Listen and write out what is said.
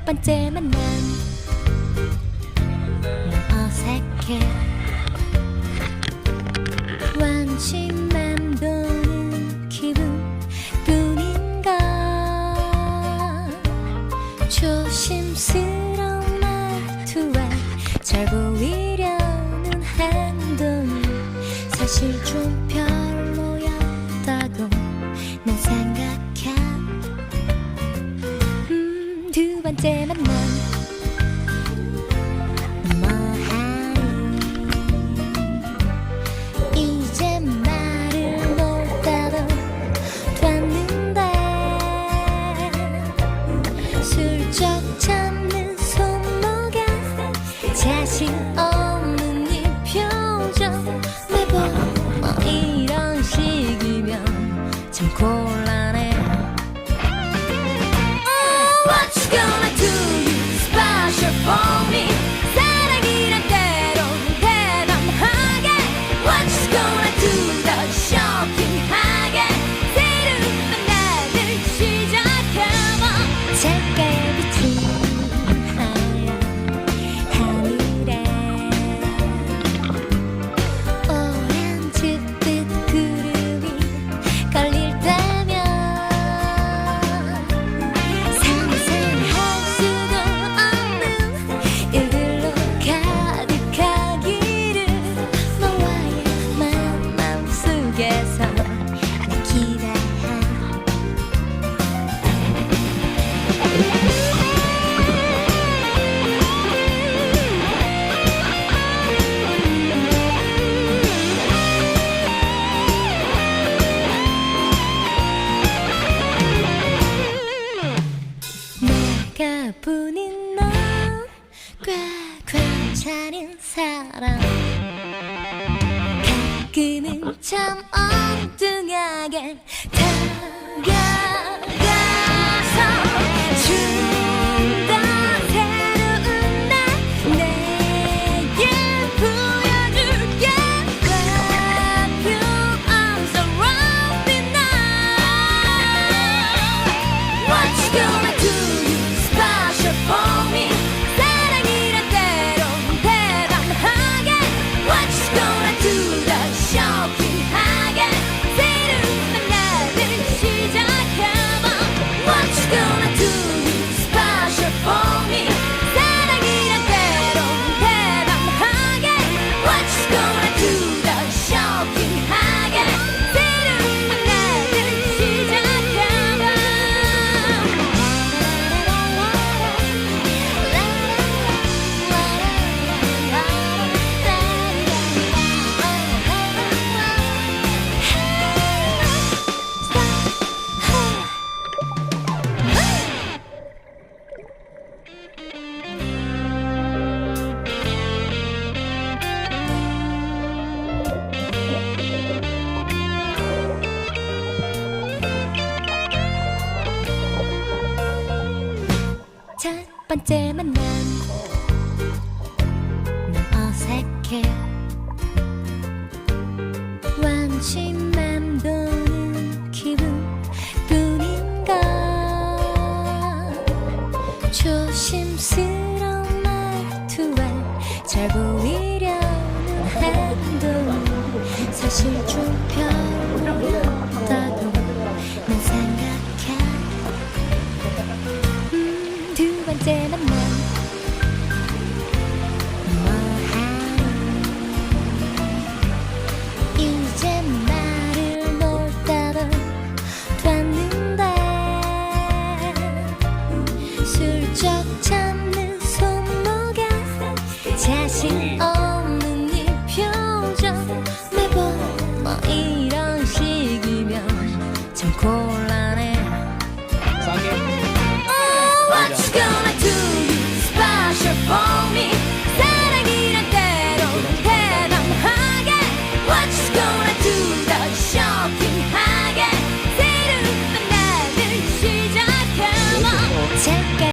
번째 만남 넌 어색해 완치 맴도는 기분뿐인가 조심스러운 말투와 잘 보이려는 행동이 사실 좀 별로였다고 난 생각해. 두 번째 만남 뭐하니 이제 말을 못하도 됐는데 슬쩍 잡는 손목에 자신 없는 이 표정 매번 이런 식이면 참 곤란해. What you gonna do? You special for me. 사랑이란 때론 대담하게. What you gonna do? 더 쇼킹하게. 새로운 만남을 시작해봐. 작게 비친 하얀 하늘에 오렌지빛 구름이 걸릴 때면 일들로 가득하기를 너와의 만남 속에서 나 기대해. 내가 보는 너 꽤 괜찮은 사람 가끔은 참 엉뚱하게 다가가서 좀 더 새로운 날 내게 보여줄게. Perfume I'm surrounded now. What you gonna do? You special for me. 사랑이란 때론 대담하게. What you gonna do? 더 쇼킹하게. 새로운 만남을 시작해봐. What you gonna do? You special for me. 사랑이란 때론 대담하게. What you gonna do? 더 쇼킹하게. 새로운 만남을 시작해봐. 첫 번째 만남 넌 어색해 완치 맴도는 기분뿐인가 조심스러운 말투와 잘 보이려는 행동이 사실 좀 별로였다고 난 생각해. 두 번째 만남 뭐하니 이제 말을 못하도 됐는데